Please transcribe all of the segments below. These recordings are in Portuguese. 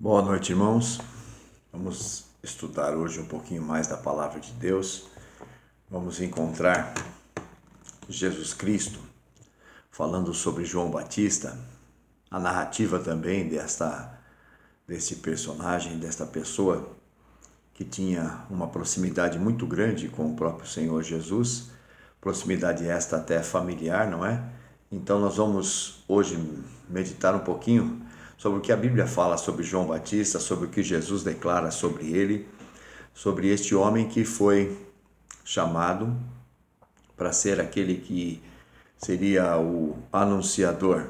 Boa noite, irmãos. Vamos estudar hoje um pouquinho mais da Palavra de Deus. Vamos encontrar Jesus Cristo falando sobre João Batista, a narrativa também desse personagem, desta pessoa que tinha uma proximidade muito grande com o próprio Senhor Jesus, proximidade esta até familiar, não é? Então nós vamos hoje meditar um pouquinho sobre o que a Bíblia fala sobre João Batista, sobre o que Jesus declara sobre ele, sobre este homem que foi chamado para ser aquele que seria o anunciador,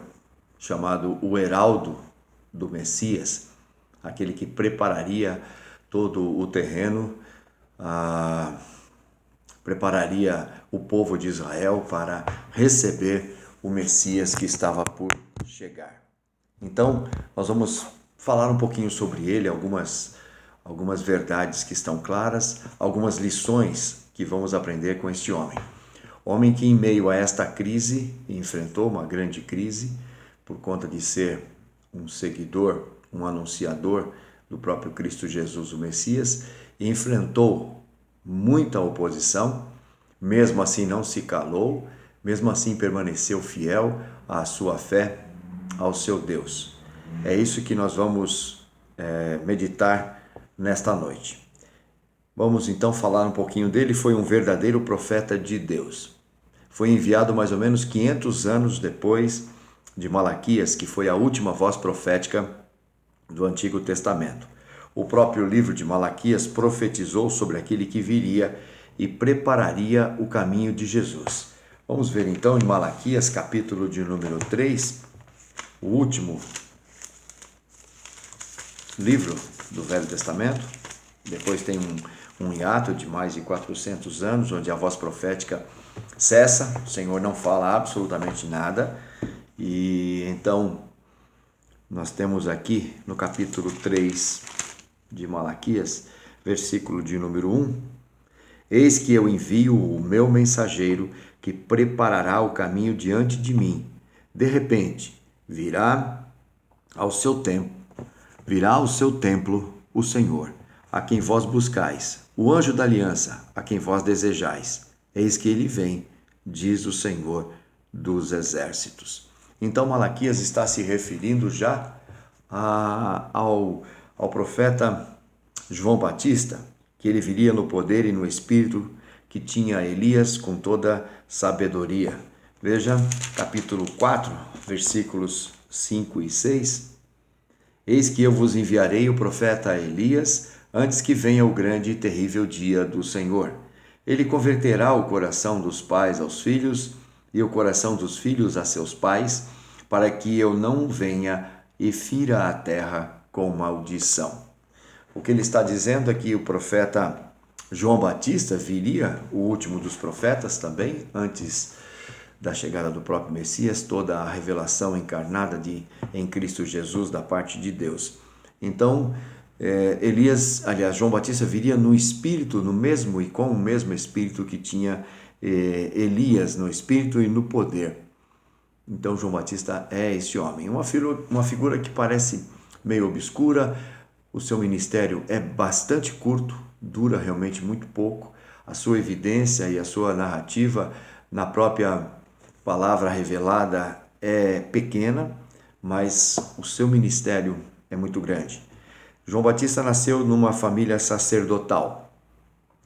chamado o heraldo do Messias, aquele que prepararia todo o terreno, prepararia o povo de Israel para receber o Messias que estava por chegar. Então, nós vamos falar um pouquinho sobre ele, algumas verdades que estão claras, algumas lições que vamos aprender com este homem. Homem que, em meio a esta crise, enfrentou uma grande crise, por conta de ser um seguidor, um anunciador do próprio Cristo Jesus, o Messias, e enfrentou muita oposição, mesmo assim não se calou, mesmo assim permaneceu fiel à sua fé, ao seu Deus. É isso que nós vamos meditar nesta noite. Vamos então falar um pouquinho dele. Foi um verdadeiro profeta de Deus. Foi enviado mais ou menos 500 anos depois de Malaquias, que foi a última voz profética do Antigo Testamento. O próprio livro de Malaquias profetizou sobre aquele que viria e prepararia o caminho de Jesus. Vamos ver então em Malaquias, capítulo de número 3, o último livro do Velho Testamento. Depois tem um hiato de mais de 400 anos, onde a voz profética cessa, o Senhor não fala absolutamente nada. E então nós temos aqui no capítulo 3 de Malaquias, versículo de número 1: Eis que eu envio o meu mensageiro, que preparará o caminho diante de mim. De repente, virá ao seu templo o Senhor, a quem vós buscais, o anjo da aliança, a quem vós desejais. Eis que ele vem, diz o Senhor dos exércitos. Então Malaquias está se referindo já ao profeta João Batista, que ele viria no poder e no espírito que tinha Elias com toda sabedoria. Veja, capítulo 4, versículos 5 e 6. Eis que eu vos enviarei o profeta Elias, antes que venha o grande e terrível dia do Senhor. Ele converterá o coração dos pais aos filhos e o coração dos filhos a seus pais, para que eu não venha e fira a terra com maldição. O que ele está dizendo é que o profeta João Batista viria, o último dos profetas também, antes da chegada do próprio Messias, toda a revelação encarnada em Cristo Jesus da parte de Deus. Então, João Batista viria no espírito, no mesmo e com o mesmo espírito que tinha Elias, no espírito e no poder. Então, João Batista é esse homem. Uma figura que parece meio obscura. O seu ministério é bastante curto, dura realmente muito pouco. A sua evidência e a sua narrativa na própria palavra revelada é pequena, mas o seu ministério é muito grande. João Batista nasceu numa família sacerdotal.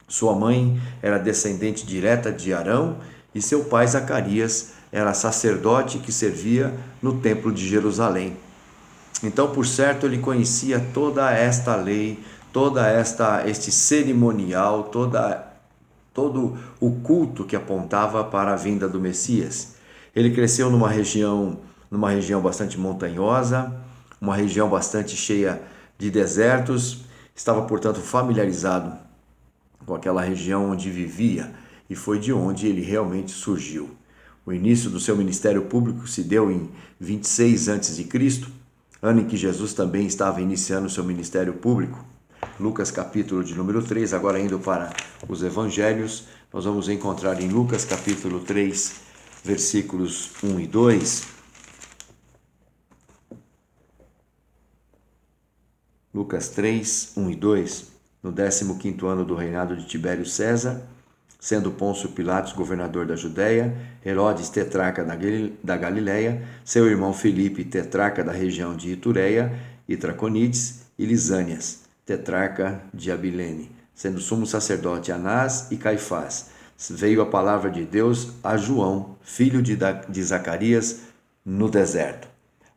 Sua mãe era descendente direta de Arão e seu pai Zacarias era sacerdote que servia no templo de Jerusalém. Então, por certo, ele conhecia toda esta lei, este cerimonial, todo o culto que apontava para a vinda do Messias. Ele cresceu numa região bastante montanhosa, uma região bastante cheia de desertos, estava, portanto, familiarizado com aquela região onde vivia e foi de onde ele realmente surgiu. O início do seu ministério público se deu em 26 a.C., ano em que Jesus também estava iniciando o seu ministério público. Lucas capítulo de número 3, agora indo para os evangelhos, nós vamos encontrar em Lucas capítulo 3, versículos 1 e 2, Lucas 3, 1 e 2, no 15º ano do reinado de Tibério César, sendo Pôncio Pilatos governador da Judéia, Herodes tetrarca da Galiléia, seu irmão Filipe tetrarca da região de Itureia e Traconites, e Lisânias, tetrarca de Abilene, sendo sumo sacerdote Anás e Caifás, veio a palavra de Deus a João, filho de Zacarias, no deserto.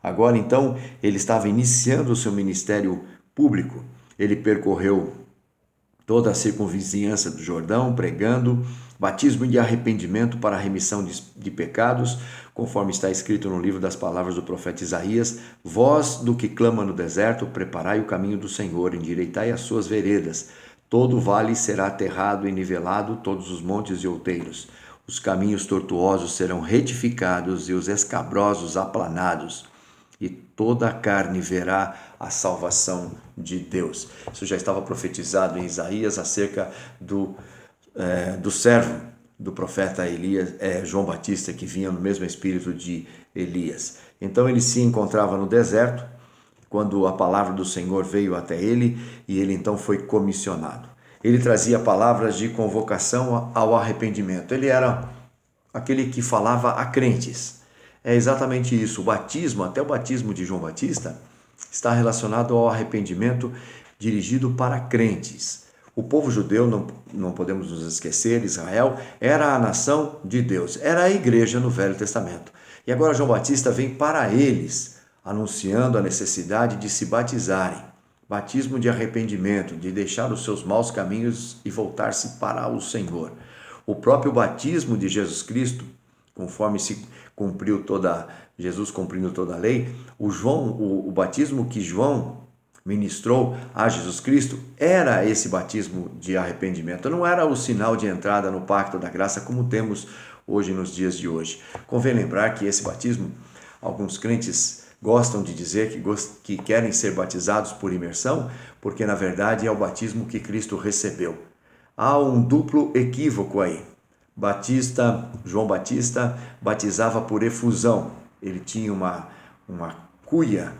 Agora, então, ele estava iniciando o seu ministério público. Ele percorreu toda a circunvizinhança do Jordão, pregando batismo de arrependimento para a remissão de pecados, conforme está escrito no livro das palavras do profeta Isaías: voz do que clama no deserto, preparai o caminho do Senhor, endireitai as suas veredas. Todo o vale será aterrado e nivelado, todos os montes e outeiros. Os caminhos tortuosos serão retificados e os escabrosos aplanados, e toda a carne verá a salvação de Deus. Isso já estava profetizado em Isaías acerca do servo do profeta Elias, João Batista, que vinha no mesmo espírito de Elias. Então ele se encontrava no deserto, quando a palavra do Senhor veio até ele, e ele então foi comissionado. Ele trazia palavras de convocação ao arrependimento. Ele era aquele que falava a crentes. É exatamente isso. O batismo, até o batismo de João Batista, está relacionado ao arrependimento dirigido para crentes. O povo judeu, não podemos nos esquecer, Israel, era a nação de Deus, era a igreja no Velho Testamento. E agora João Batista vem para eles, anunciando a necessidade de se batizarem. Batismo de arrependimento, de deixar os seus maus caminhos e voltar-se para o Senhor. O próprio batismo de Jesus Cristo, conforme se cumpriu Jesus cumprindo toda a lei, o batismo que João ministrou a Jesus Cristo era esse batismo de arrependimento. Não era o sinal de entrada no pacto da graça como temos hoje nos dias de hoje. Convém lembrar que esse batismo, alguns crentes gostam de dizer que querem ser batizados por imersão, porque na verdade é o batismo que Cristo recebeu. Há um duplo equívoco aí. João Batista batizava por efusão. Ele tinha uma cuia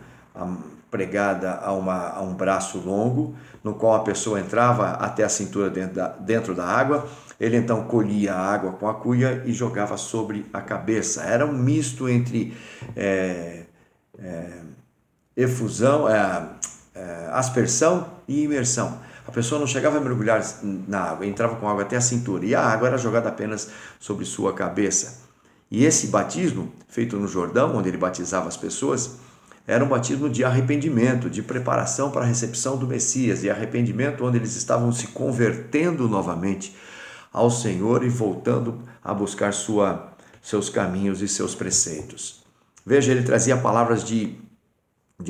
pregada a um braço longo, no qual a pessoa entrava até a cintura dentro da água. Ele então colhia a água com a cuia e jogava sobre a cabeça. Era um misto entre efusão, aspersão e imersão. A pessoa não chegava a mergulhar na água, entrava com água até a cintura, e a água era jogada apenas sobre sua cabeça. E esse batismo, feito no Jordão, onde ele batizava as pessoas, era um batismo de arrependimento, de preparação para a recepção do Messias, de arrependimento onde eles estavam se convertendo novamente ao Senhor e voltando a buscar seus caminhos e seus preceitos. Veja, ele trazia palavras de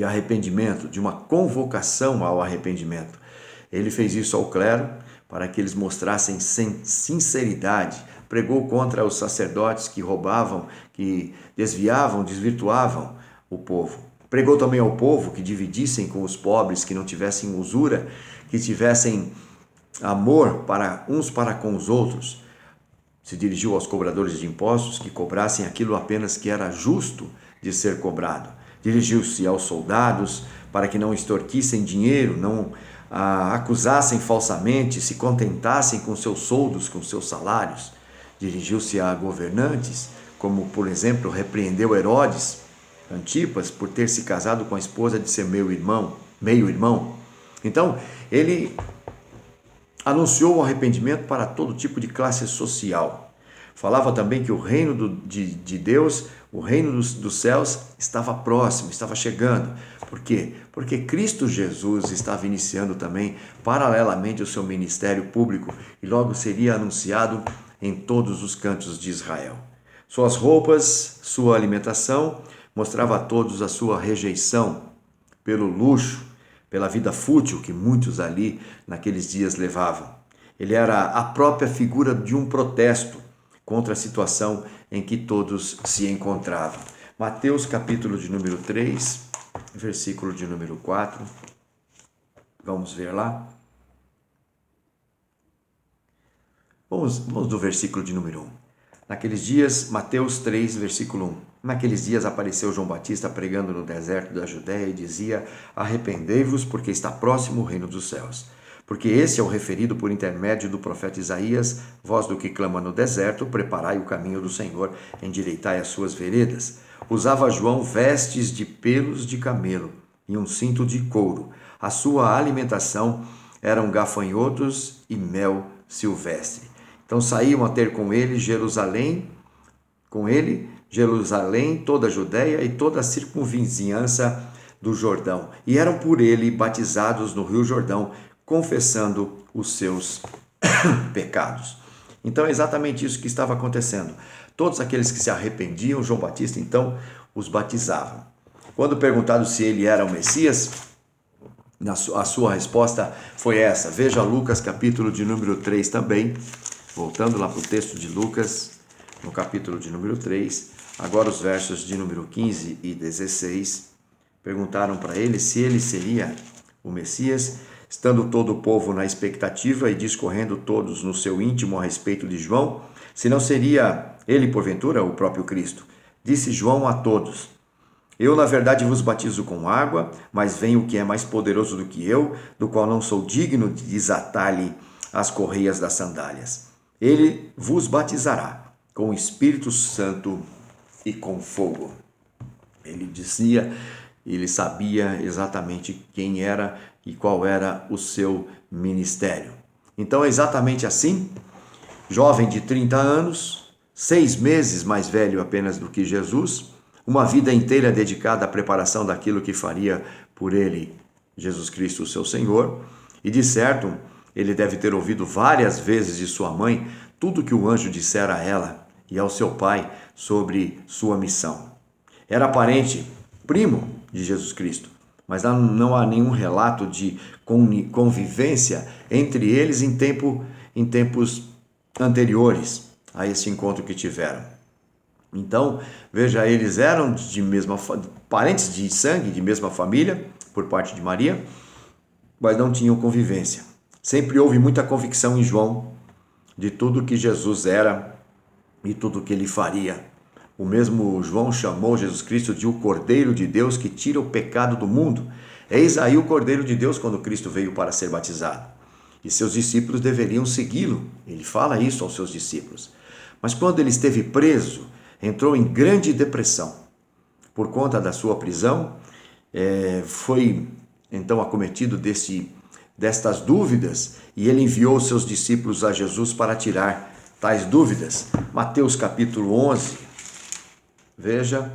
arrependimento, de uma convocação ao arrependimento. Ele fez isso ao clero para que eles mostrassem sinceridade. Pregou contra os sacerdotes que roubavam, que desviavam, desvirtuavam o povo. Pregou também ao povo que dividissem com os pobres, que não tivessem usura, que tivessem amor uns para com os outros. Se dirigiu aos cobradores de impostos que cobrassem aquilo apenas que era justo de ser cobrado. Dirigiu-se aos soldados para que não extorquissem dinheiro, não acusassem falsamente, se contentassem com seus soldos, com seus salários. Dirigiu-se a governantes, como por exemplo repreendeu Herodes Antipas por ter se casado com a esposa de seu meio-irmão. Então, ele anunciou o arrependimento para todo tipo de classe social. Falava também que o reino de Deus, o reino dos céus, estava próximo, estava chegando. Por quê? Porque Cristo Jesus estava iniciando também, paralelamente, o seu ministério público e logo seria anunciado em todos os cantos de Israel. Suas roupas, sua alimentação, mostrava a todos a sua rejeição pelo luxo, pela vida fútil que muitos ali naqueles dias levavam. Ele era a própria figura de um protesto contra a situação em que todos se encontravam. Mateus capítulo de número 3, versículo de número 4. Vamos ver lá. Vamos do versículo de número 1. Naqueles dias, Mateus 3, versículo 1. Naqueles dias apareceu João Batista pregando no deserto da Judéia e dizia: arrependei-vos, porque está próximo o reino dos céus. Porque esse é o referido por intermédio do profeta Isaías: voz do que clama no deserto, preparai o caminho do Senhor, endireitai as suas veredas. Usava João vestes de pelos de camelo e um cinto de couro. A sua alimentação eram gafanhotos e mel silvestre. Então saíam a ter com ele, toda a Judéia e toda a circunvizinhança do Jordão, e eram por ele batizados no Rio Jordão, confessando os seus pecados. Então é exatamente isso que estava acontecendo. Todos aqueles que se arrependiam, João Batista então os batizava. Quando perguntado se ele era o Messias, a sua resposta foi essa. Veja Lucas capítulo de número 3 também, voltando lá para o texto de Lucas, no capítulo de número 3, agora os versos de número 15 e 16, perguntaram para ele se ele seria o Messias, estando todo o povo na expectativa e discorrendo todos no seu íntimo a respeito de João, se não seria ele, porventura, o próprio Cristo. Disse João a todos: eu, na verdade, vos batizo com água, mas vem o que é mais poderoso do que eu, do qual não sou digno de desatar-lhe as correias das sandálias. Ele vos batizará com o Espírito Santo e com fogo. Ele dizia, ele sabia exatamente quem era e qual era o seu ministério. Então é exatamente assim, jovem de 30 anos, 6 meses mais velho apenas do que Jesus, uma vida inteira dedicada à preparação daquilo que faria por ele Jesus Cristo, o seu Senhor, e de certo ele deve ter ouvido várias vezes de sua mãe tudo que o anjo dissera a ela e ao seu pai sobre sua missão. Era parente, primo de Jesus Cristo, mas não há nenhum relato de convivência entre eles em tempos anteriores a esse encontro que tiveram. Então, veja, eles eram parentes de sangue, de mesma família, por parte de Maria, mas não tinham convivência. Sempre houve muita convicção em João de tudo que Jesus era e tudo que ele faria. O mesmo João chamou Jesus Cristo de o Cordeiro de Deus que tira o pecado do mundo. Eis aí o Cordeiro de Deus quando Cristo veio para ser batizado. E seus discípulos deveriam segui-lo. Ele fala isso aos seus discípulos. Mas quando ele esteve preso, entrou em grande depressão. Por conta da sua prisão, foi então acometido destas dúvidas e ele enviou seus discípulos a Jesus para tirar tais dúvidas. Mateus capítulo 11, veja,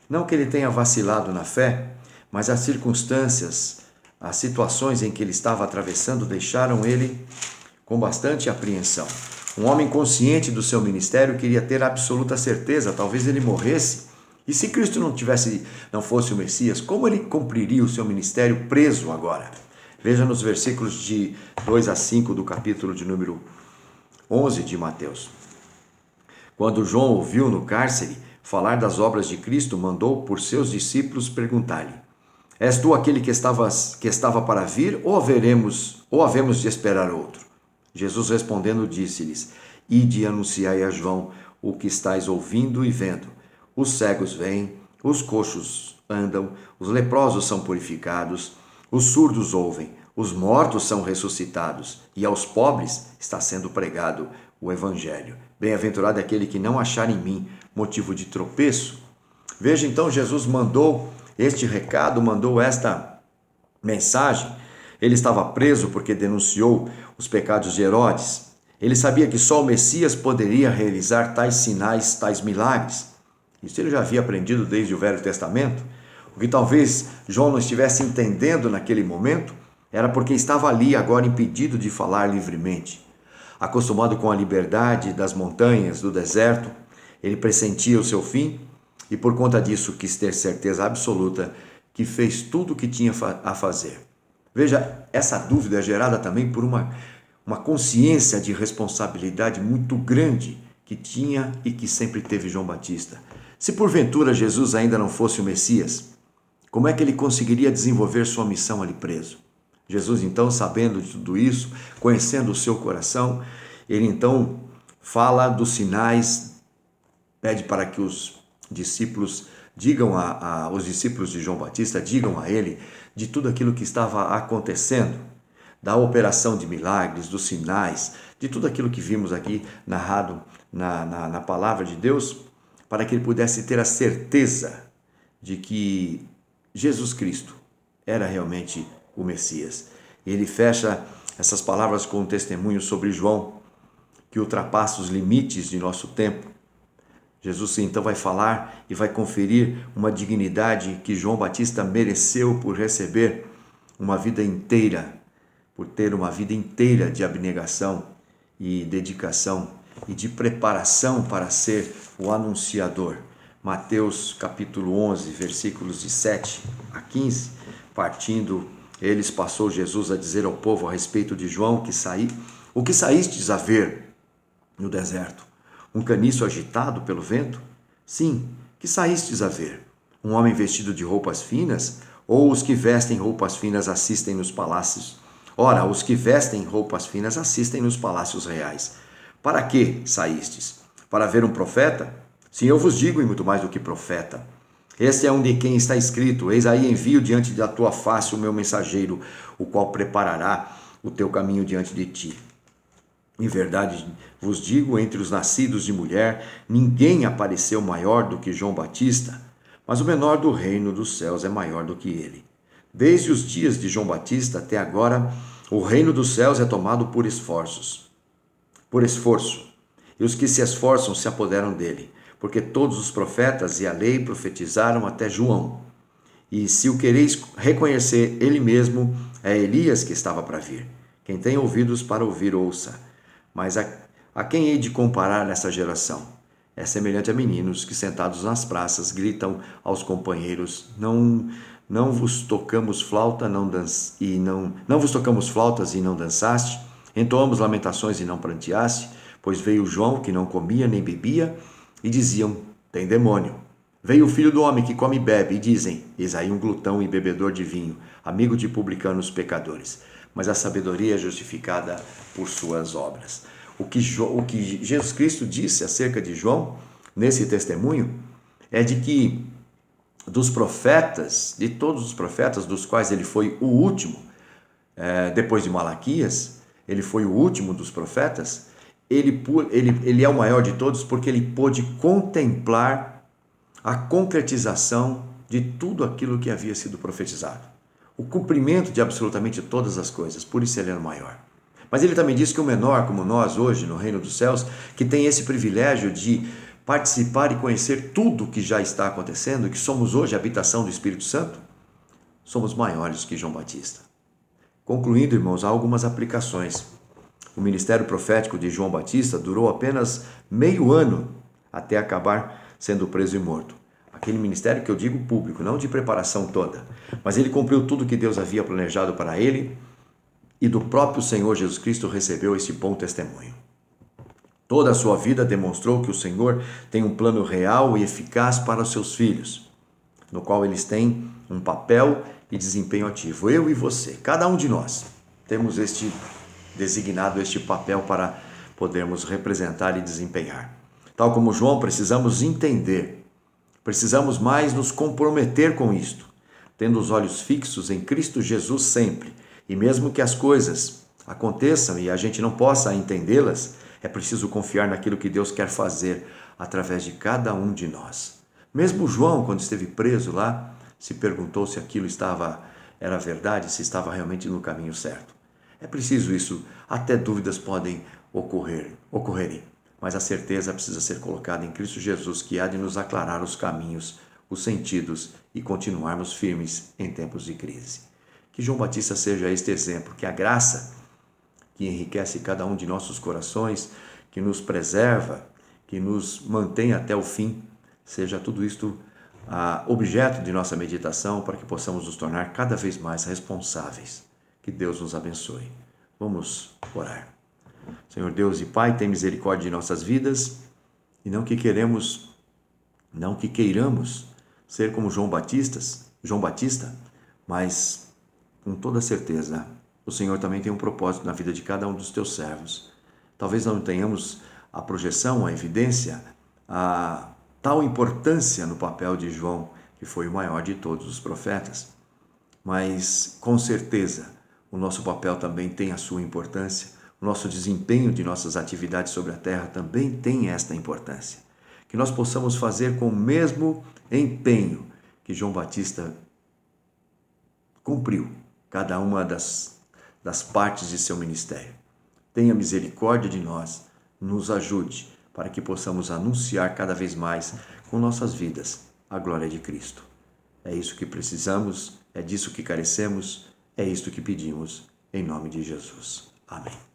não que ele tenha vacilado na fé, mas as circunstâncias, as situações em que ele estava atravessando deixaram ele com bastante apreensão. Um homem consciente do seu ministério queria ter absoluta certeza, talvez ele morresse. E se Cristo não fosse o Messias, como ele cumpriria o seu ministério preso agora? Veja nos versículos de 2 a 5 do capítulo de número 11 de Mateus. Quando João ouviu no cárcere falar das obras de Cristo, mandou por seus discípulos perguntar-lhe: és tu aquele que estava para vir, ou havemos de esperar outro? Jesus respondendo disse-lhes: ide e anunciai a João o que estáis ouvindo e vendo. Os cegos veem, os coxos andam, os leprosos são purificados, os surdos ouvem, os mortos são ressuscitados, e aos pobres está sendo pregado o evangelho. Bem-aventurado é aquele que não achar em mim motivo de tropeço. Veja então, Jesus mandou este recado, mandou esta mensagem. Ele estava preso porque denunciou os pecados de Herodes. Ele sabia que só o Messias poderia realizar tais sinais, tais milagres. Isso ele já havia aprendido desde o Velho Testamento. O que talvez João não estivesse entendendo naquele momento era porque estava ali agora impedido de falar livremente. Acostumado com a liberdade das montanhas, do deserto, ele pressentia o seu fim e por conta disso quis ter certeza absoluta que fez tudo o que tinha a fazer. Veja, essa dúvida é gerada também por uma consciência de responsabilidade muito grande que tinha e que sempre teve João Batista. Se porventura Jesus ainda não fosse o Messias, como é que ele conseguiria desenvolver sua missão ali preso? Jesus, então, sabendo de tudo isso, conhecendo o seu coração, ele então fala dos sinais, pede para que os discípulos os discípulos de João Batista digam a ele de tudo aquilo que estava acontecendo, da operação de milagres, dos sinais, de tudo aquilo que vimos aqui narrado na palavra de Deus, para que ele pudesse ter a certeza de que Jesus Cristo era realmente o Messias. E ele fecha essas palavras com um testemunho sobre João, que ultrapassa os limites de nosso tempo. Jesus então vai falar e vai conferir uma dignidade que João Batista mereceu por receber uma vida inteira, por ter uma vida inteira de abnegação e dedicação e de preparação para ser o anunciador. Mateus capítulo 11, versículos de 7 a 15, partindo eles, passou Jesus a dizer ao povo a respeito de João o que saístes a ver no deserto? Um caniço agitado pelo vento? Sim, que saístes a ver? Um homem vestido de roupas finas? Ou os que vestem roupas finas assistem nos palácios? Ora, os que vestem roupas finas assistem nos palácios reais. Para que saístes? Para ver um profeta? Sim, eu vos digo, e muito mais do que profeta. Este é um de quem está escrito: eis aí envio diante da tua face o meu mensageiro, o qual preparará o teu caminho diante de ti. Em verdade vos digo, entre os nascidos de mulher, ninguém apareceu maior do que João Batista, mas o menor do reino dos céus é maior do que ele. Desde os dias de João Batista até agora, o reino dos céus é tomado por esforço, e os que se esforçam se apoderam dele, porque todos os profetas e a lei profetizaram até João. E se o quereis reconhecer, ele mesmo é Elias que estava para vir. Quem tem ouvidos para ouvir, ouça. Mas a quem hei de comparar nessa geração? É semelhante a meninos que, sentados nas praças, gritam aos companheiros: não vos tocamos flauta não vos tocamos flautas e não dançaste? Entoamos lamentações e não pranteaste? Pois veio João, que não comia nem bebia, e diziam: tem demônio. Veio o filho do homem que come e bebe, e dizem: eis aí um glutão e bebedor de vinho, amigo de publicanos pecadores. Mas a sabedoria é justificada por suas obras. O que Jesus Cristo disse acerca de João, nesse testemunho, é de que dos profetas, de todos os profetas, dos quais ele foi o último, depois de Malaquias, ele foi o último dos profetas, ele é o maior de todos porque ele pôde contemplar a concretização de tudo aquilo que havia sido profetizado. O cumprimento de absolutamente todas as coisas, por isso ele era o maior. Mas ele também disse que o menor, como nós hoje no reino dos céus, que tem esse privilégio de participar e conhecer tudo o que já está acontecendo, que somos hoje a habitação do Espírito Santo, somos maiores que João Batista. Concluindo, irmãos, há algumas aplicações. O ministério profético de João Batista durou apenas meio ano até acabar sendo preso e morto. Aquele ministério que eu digo público, não de preparação toda, mas ele cumpriu tudo que Deus havia planejado para ele e do próprio Senhor Jesus Cristo recebeu esse bom testemunho. Toda a sua vida demonstrou que o Senhor tem um plano real e eficaz para os seus filhos, no qual eles têm um papel e desempenho ativo. Eu e você, cada um de nós, temos designado este papel para podermos representar e desempenhar. Tal como João, precisamos entender, precisamos mais nos comprometer com isto, tendo os olhos fixos em Cristo Jesus sempre. E mesmo que as coisas aconteçam e a gente não possa entendê-las, é preciso confiar naquilo que Deus quer fazer através de cada um de nós. Mesmo João, quando esteve preso lá, se perguntou se aquilo era verdade, se estava realmente no caminho certo. É preciso isso, até dúvidas podem ocorrerem, mas a certeza precisa ser colocada em Cristo Jesus, que há de nos aclarar os caminhos, os sentidos e continuarmos firmes em tempos de crise. Que João Batista seja este exemplo, que a graça que enriquece cada um de nossos corações, que nos preserva, que nos mantém até o fim, seja tudo isto objeto de nossa meditação para que possamos nos tornar cada vez mais responsáveis. Que Deus nos abençoe. Vamos orar. Senhor Deus e Pai, tem misericórdia de nossas vidas e não que queiramos ser como João Batista, mas com toda certeza o Senhor também tem um propósito na vida de cada um dos teus servos. Talvez não tenhamos a projeção, a evidência, tal importância no papel de João, que foi o maior de todos os profetas. Mas, com certeza, o nosso papel também tem a sua importância, o nosso desempenho de nossas atividades sobre a terra também tem esta importância. Que nós possamos fazer com o mesmo empenho que João Batista cumpriu cada uma das partes de seu ministério. Tenha misericórdia de nós, nos ajude para que possamos anunciar cada vez mais com nossas vidas a glória de Cristo. É isso que precisamos, é disso que carecemos, é isto que pedimos, em nome de Jesus. Amém.